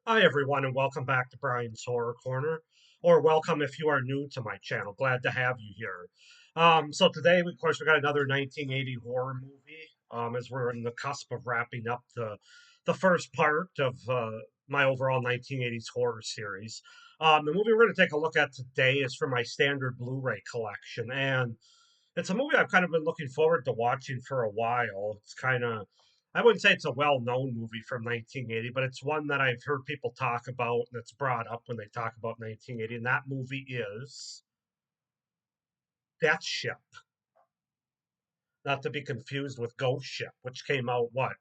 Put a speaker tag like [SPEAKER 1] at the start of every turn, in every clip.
[SPEAKER 1] Hi, everyone, and welcome back to Brian's Horror Corner, or welcome if you are new to my channel. Glad to have you here. So today, of course, we got another 1980 horror movie. As we're in the cusp of wrapping up the first part of my overall 1980s horror series. The movie we're going to take a look at today is from my standard Blu-ray collection, and it's a movie I've kind of been looking forward to watching for a while. It's kind of, I wouldn't say it's a well-known movie from 1980, but it's one that I've heard people talk about and it's brought up when they talk about 1980. And that movie is Death Ship, not to be confused with Ghost Ship, which came out, what,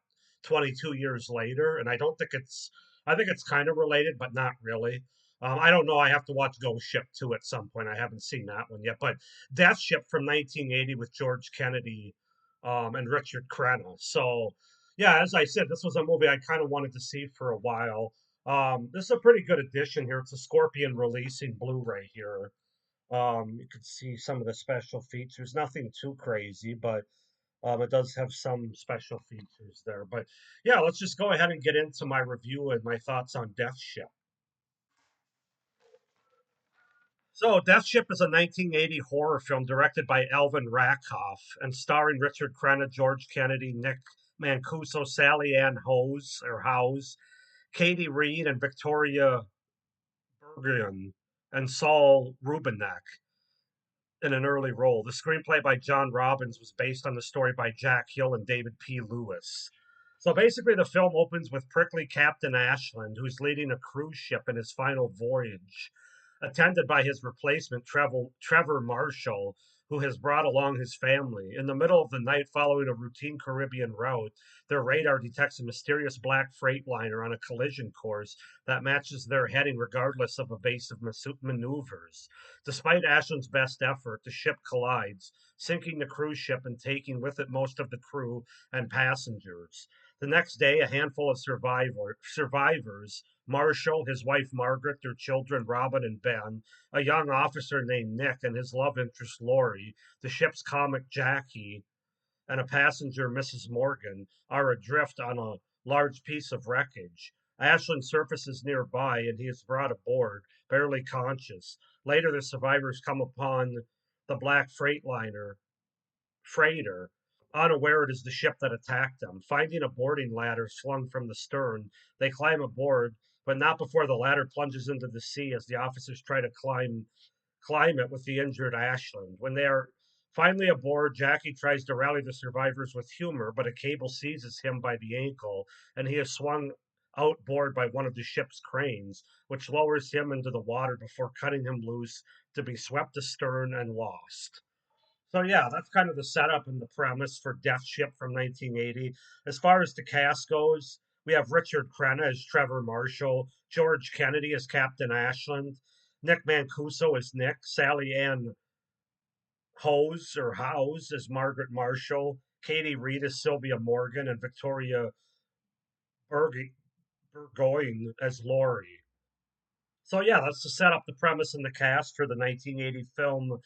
[SPEAKER 1] 22 years later? And I think it's kind of related, but not really. I don't know. I have to watch Ghost Ship 2 at some point. I haven't seen that one yet. But Death Ship from 1980 with George Kennedy and Richard Crenna. So, yeah, as I said, this was a movie I kind of wanted to see for a while. This is a pretty good addition here. It's a Scorpion releasing Blu-ray here. You could see some of the special features. Nothing too crazy, but it does have some special features there. But yeah, let's just go ahead and get into my review and my thoughts on Death Ship. So, Death Ship is a 1980 horror film directed by Alvin Rakoff and starring Richard Crenna, George Kennedy, Nick Mancuso, Sally Ann Howes, Katie Reed, and Victoria Bergen, and Saul Rubinek in an early role. The screenplay by John Robbins was based on the story by Jack Hill and David P. Lewis. So basically, the film opens with prickly Captain Ashland, who's leading a cruise ship in his final voyage, attended by his replacement, Trevor Marshall, who has brought along his family. In the middle of the night, following a routine Caribbean route, their radar detects a mysterious black freight liner on a collision course that matches their heading regardless of evasive maneuvers. Despite Ashland's best effort, the ship collides, sinking the cruise ship and taking with it most of the crew and passengers. The next day, a handful of survivors, Marshall, his wife Margaret, their children Robin and Ben, a young officer named Nick, and his love interest Lori, the ship's comic Jackie, and a passenger, Mrs. Morgan, are adrift on a large piece of wreckage. Ashland surfaces nearby and he is brought aboard, barely conscious. Later, the survivors come upon the black freighter, unaware it is the ship that attacked them. Finding a boarding ladder slung from the stern, they climb aboard, but not before the ladder plunges into the sea as the officers try to climb it with the injured Ashland. When they are finally aboard, Jackie tries to rally the survivors with humor, but a cable seizes him by the ankle, and he is swung outboard by one of the ship's cranes, which lowers him into the water before cutting him loose to be swept astern and lost. So yeah, that's kind of the setup and the premise for Death Ship from 1980. As far as the cast goes, we have Richard Crenna as Trevor Marshall, George Kennedy as Captain Ashland, Nick Mancuso as Nick, Sally Ann Howes as Margaret Marshall, Katie Reed as Sylvia Morgan, and Victoria Berg- Burgoyne as Laurie. So yeah, that's to set up the premise and the cast for the 1980 film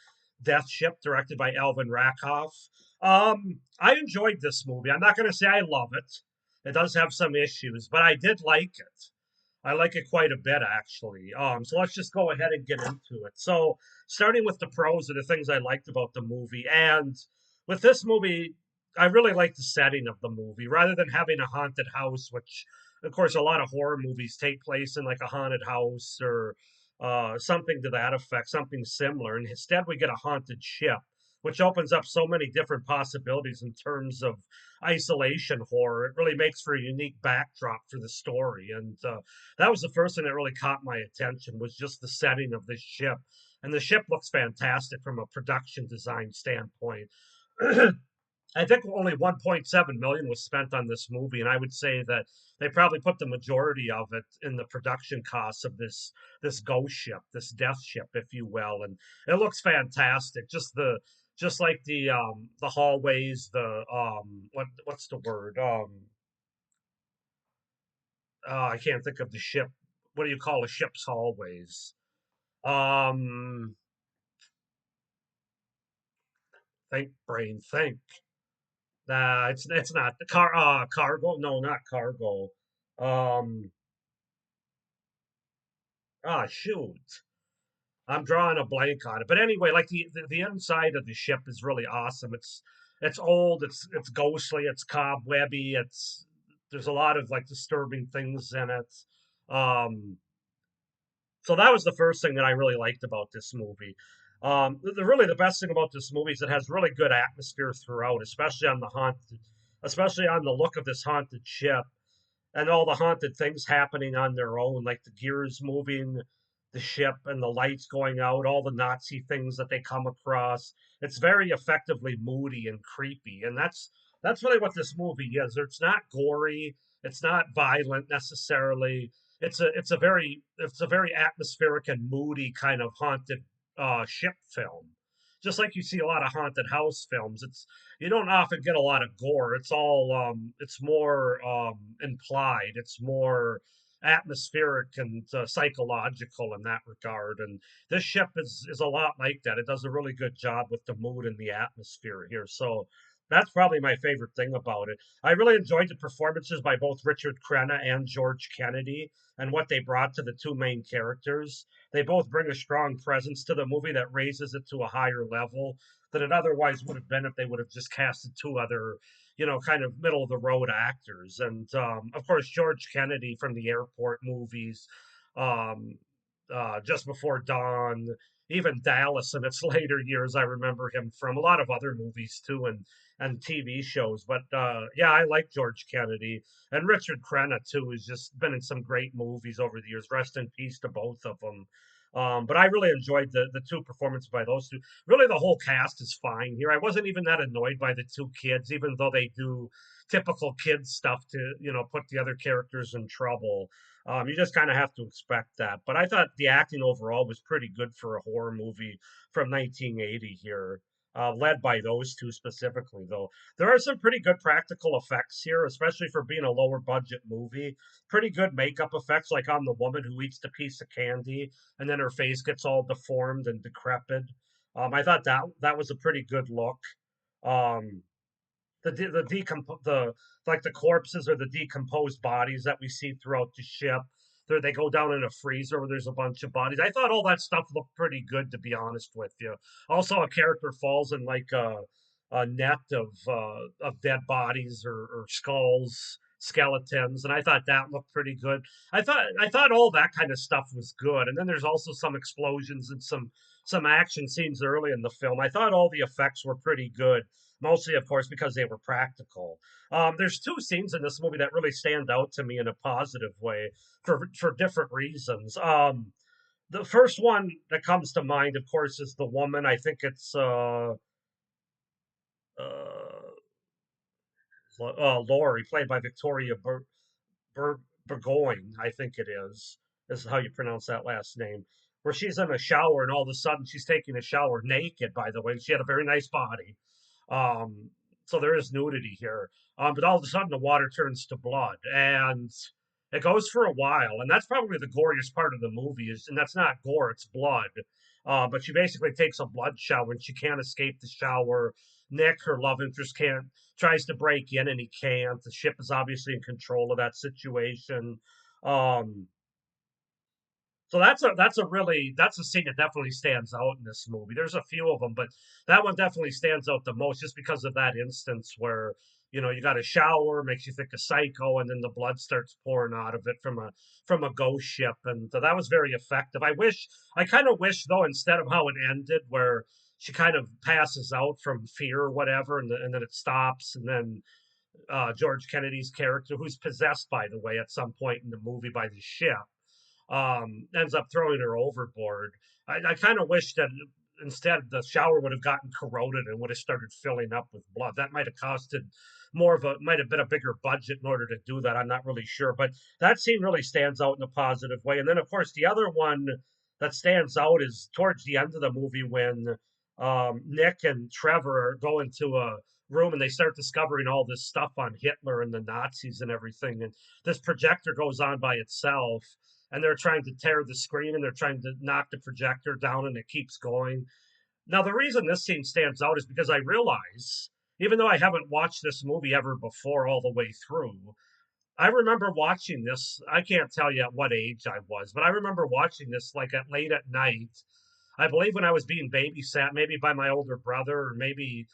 [SPEAKER 1] Death Ship, directed by Alvin Rakoff. I enjoyed this movie. I'm not going to say I love it. It does have some issues, but I did like it. I like it quite a bit, actually. So let's just go ahead and get into it. So, starting with the pros of the things I liked about the movie, and with this movie, I really like the setting of the movie. Rather than having a haunted house, which, of course, a lot of horror movies take place in like a haunted house or something to that effect, something similar. And instead, we get a haunted ship, which opens up so many different possibilities in terms of isolation horror. It really makes for a unique backdrop for the story. And that was the first thing that really caught my attention was just the setting of this ship. And the ship looks fantastic from a production design standpoint. I think only 1.7 million was spent on this movie, and I would say that they probably put the majority of it in the production costs of this ghost ship, this death ship, if you will. And it looks fantastic. Just like the hallways, the what's the word? I can't think of the ship. What do you call a ship's hallways? Um, think brain think. It's not the cargo. No, not cargo. Um, Ah, shoot. I'm drawing a blank on it. But anyway, like the inside of the ship is really awesome. It's old, it's ghostly, it's cobwebby, it's there's a lot of like disturbing things in it. Um so that was the first thing that I really liked about this movie. Really the best thing about this movie is it has really good atmosphere throughout, especially on the look of this haunted ship and all the haunted things happening on their own, like the gears moving, the ship, and the lights going out, all the Nazi things that they come across. It's very effectively moody and creepy, and that's really what this movie is. It's not gory, it's not violent necessarily. It's a very atmospheric and moody kind of haunted ship film. Just like you see a lot of haunted house films, it's you don't often get a lot of gore. It's more implied. It's more atmospheric and psychological in that regard. And this ship is a lot like that. It does a really good job with the mood and the atmosphere here. So that's probably my favorite thing about it. I really enjoyed the performances by both Richard Crenna and George Kennedy and what they brought to the two main characters. They both bring a strong presence to the movie that raises it to a higher level than it otherwise would have been if they would have just casted two other, kind of middle of the road actors. And of course, George Kennedy from the airport movies, um, Just Before Dawn, even Dallas in its later years. I remember him from a lot of other movies too, and TV shows. But yeah, I like George Kennedy and Richard Crenna too. Has just been in some great movies over the years. Rest in peace to both of them. But I really enjoyed the two performances by those two. Really, the whole cast is fine here. I wasn't even that annoyed by the two kids, even though they do typical kids stuff to put the other characters in trouble. You just kind of have to expect that. But I thought the acting overall was pretty good for a horror movie from 1980 here, led by those two specifically, though. There are some pretty good practical effects here, especially for being a lower budget movie. Pretty good makeup effects, like on the woman who eats the piece of candy and then her face gets all deformed and decrepit. I thought that was a pretty good look. Um, the like the corpses or the decomposed bodies that we see throughout the ship. They go down in a freezer where there's a bunch of bodies. I thought all that stuff looked pretty good, to be honest with you. Also, a character falls in like a net of dead bodies or skulls, skeletons, and I thought that looked pretty good. I thought all that kind of stuff was good. And then there's also some explosions and some action scenes early in the film. I thought all the effects were pretty good, mostly, of course, because they were practical. There's two scenes in this movie that really stand out to me in a positive way for different reasons. The first one that comes to mind, of course, is the woman. I think it's uh, Laurie, played by Victoria Bur- Burgoyne, I think it is how you pronounce that last name. Where she's in a shower and all of a sudden she's taking a shower naked. By the way, she had a very nice body. Um, so there is nudity here. But all of a sudden the water turns to blood, and it goes for a while, and that's probably the goriest part of the movie. And that's not gore; it's blood. But she basically takes a blood shower, and she can't escape the shower. Nick, her love interest, can't tries to break in, and he can't. The ship is obviously in control of that situation. Um, so that's a scene that definitely stands out in this movie. There's a few of them, but that one definitely stands out the most just because of that instance where you got a shower, makes you think of Psycho, and then the blood starts pouring out of it from a ghost ship, and that was very effective. I kind of wish though, instead of how it ended, where she kind of passes out from fear or whatever, and then it stops, and then George Kennedy's character, who's possessed, by the way, at some point in the movie by the ship, ends up throwing her overboard. I kind of wish that instead the shower would have gotten corroded and would have started filling up with blood. That might have costed might have been a bigger budget in order to do that. I'm not really sure, but that scene really stands out in a positive way. And then, of course, the other one that stands out is towards the end of the movie when Nick and Trevor go into a room and they start discovering all this stuff on Hitler and the Nazis and everything. And this projector goes on by itself, and they're trying to tear the screen and they're trying to knock the projector down, and it keeps going. Now, the reason this scene stands out is because I realize, even though I haven't watched this movie ever before all the way through, I remember watching this. I can't tell you at what age I was, but I remember watching this like at late at night. I believe when I was being babysat, maybe by my older brother, or maybe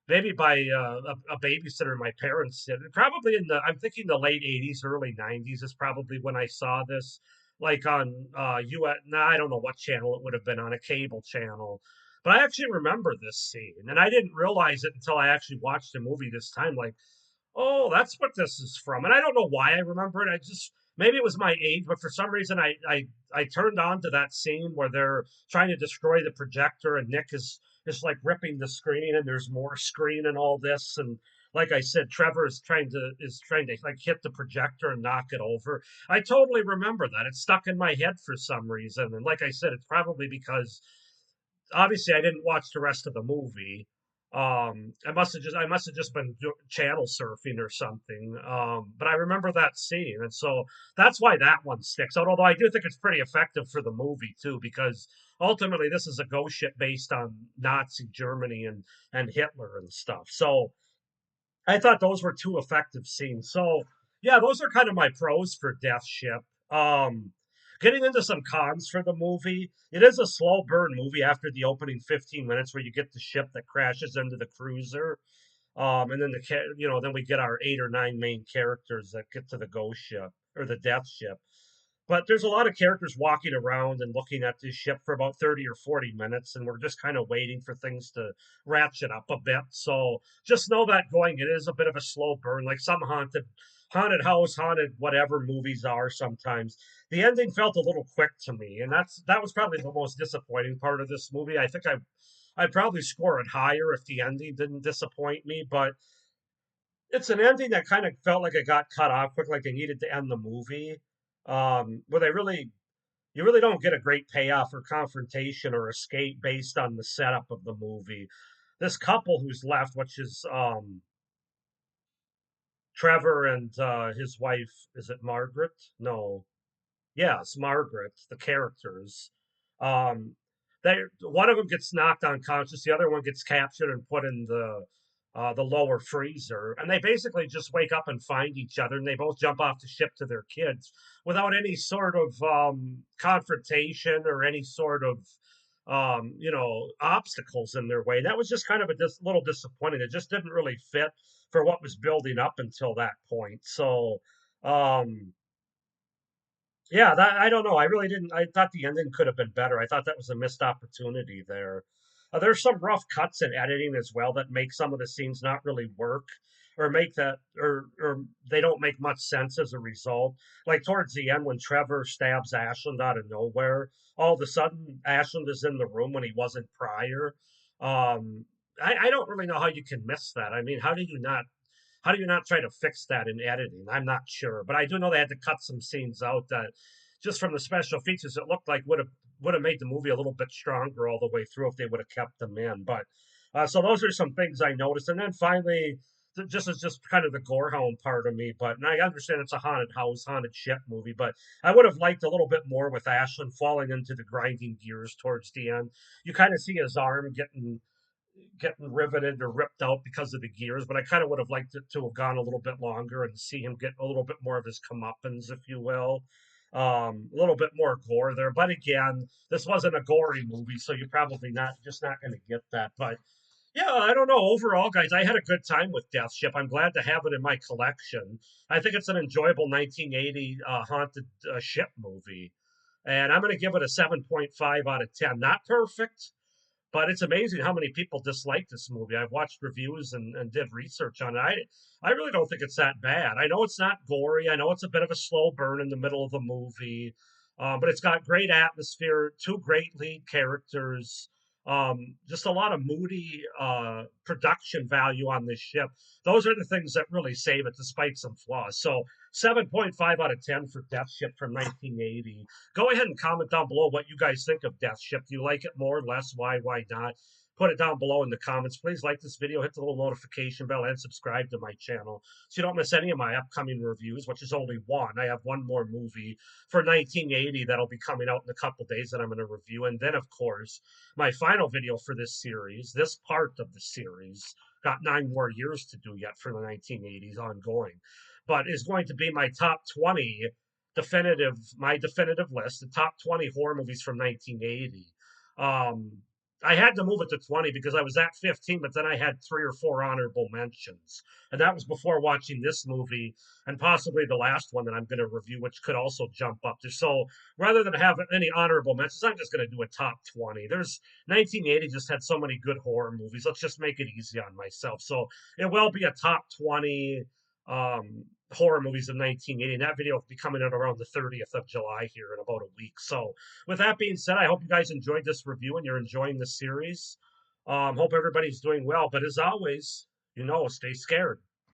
[SPEAKER 1] by a babysitter my parents did. Probably in the I'm thinking the late '80s, early '90s is probably when I saw this, like on US. Nah, I don't know what channel it would have been on, a cable channel. But I actually remember this scene, and I didn't realize it until I actually watched the movie this time. Like, oh, that's what this is from. And I don't know why I remember it. I just maybe it was my age, but for some reason I turned on to that scene where they're trying to destroy the projector and Nick is like ripping the screen and there's more screen and all this and like I said, Trevor is trying to like hit the projector and knock it over. I totally remember that. It stuck in my head for some reason. And like I said, it's probably because obviously I didn't watch the rest of the movie. I must have just been channel surfing or something. But I remember that scene, and so that's why that one sticks out. Although I do think it's pretty effective for the movie too, because ultimately this is a ghost ship based on Nazi Germany and Hitler and stuff. So I thought those were two effective scenes. So yeah, those are kind of my pros for Death Ship. Um, Getting into some cons for the movie, it is a slow burn movie after the opening 15 minutes where you get the ship that crashes into the cruiser. And then then we get our 8 or 9 main characters that get to the ghost ship or the death ship. But there's a lot of characters walking around and looking at this ship for about 30 or 40 minutes, and we're just kind of waiting for things to ratchet up a bit. So just know that going, it is a bit of a slow burn, like some haunted house, haunted whatever movies are sometimes. The ending felt a little quick to me, and that was probably the most disappointing part of this movie. I think I'd probably score it higher if the ending didn't disappoint me, but it's an ending that kind of felt like it got cut off quick, like they needed to end the movie. Where they really you really don't get a great payoff or confrontation or escape based on the setup of the movie. This couple who's left, which is Trevor and his wife, is it Margaret? No, yes, Margaret, the characters. Um, they one of them gets knocked unconscious, the other one gets captured and put in the lower freezer, and they basically just wake up and find each other, and they both jump off the ship to their kids without any sort of confrontation or any sort of obstacles in their way. That was just kind of a little disappointing. It just didn't really fit for what was building up until that point. So. Um, yeah, that I don't know. I really didn't. I thought the ending could have been better. I thought that was a missed opportunity there. There's some rough cuts in editing as well that make some of the scenes not really work, or make that, or they don't make much sense as a result. Like towards the end when Trevor stabs Ashland out of nowhere, all of a sudden Ashland is in the room when he wasn't prior. Um, I don't really know how you can miss that. I mean, how do you not try to fix that in editing? I'm not sure, but I do know they had to cut some scenes out that just from the special features it looked like would have made the movie a little bit stronger all the way through if they would have kept them in. But so those are some things I noticed, and then finally. Just as just kind of the gorehound part of me, but and I understand it's a haunted house, haunted ship movie, but I would have liked a little bit more with Ashland falling into the grinding gears towards the end. You kind of see his arm getting riveted or ripped out because of the gears, but I kind of would have liked it to have gone a little bit longer and see him get a little bit more of his comeuppance, if you will. A little bit more gore there. But again, this wasn't a gory movie, so you're probably not going to get that. But yeah, I don't know. Overall, guys, I had a good time with Death Ship. I'm glad to have it in my collection. I think it's an enjoyable 1980 haunted ship movie. And I'm going to give it a 7.5 out of 10. Not perfect, but it's amazing how many people dislike this movie. I've watched reviews and did research on it. I really don't think it's that bad. I know it's not gory. I know it's a bit of a slow burn in the middle of the movie, but it's got great atmosphere, two great lead characters, just a lot of moody production value on this ship. Those are the things that really save it, despite some flaws. So 7.5 out of 10 for Death Ship from 1980. Go ahead and comment down below what you guys think of Death Ship. Do you like it more, less? Why not? Put it down below in the comments. Please like this video, hit the little notification bell, and subscribe to my channel so you don't miss any of my upcoming reviews, which is only one. I have one more movie for 1980 that'll be coming out in a couple days that I'm going to review. And then, of course, my final video for this series, this part of the series, got 9 more years to do yet for the 1980s ongoing. but is going to be my top 20 my definitive list, the top 20 horror movies from 1980. Um, I had to move it to 20 because I was at 15, but then I had three or four honorable mentions. And that was before watching this movie and possibly the last one that I'm going to review, which could also jump up there. So rather than have any honorable mentions, I'm just going to do a top 20. There's 1980 just had so many good horror movies. Let's just make it easy on myself. So it will be a top 20 horror movies of 1980. And that video will be coming out around the 30th of July here in about a week. So with that being said, I hope you guys enjoyed this review and you're enjoying the series. Hope everybody's doing well. But as always, stay scared.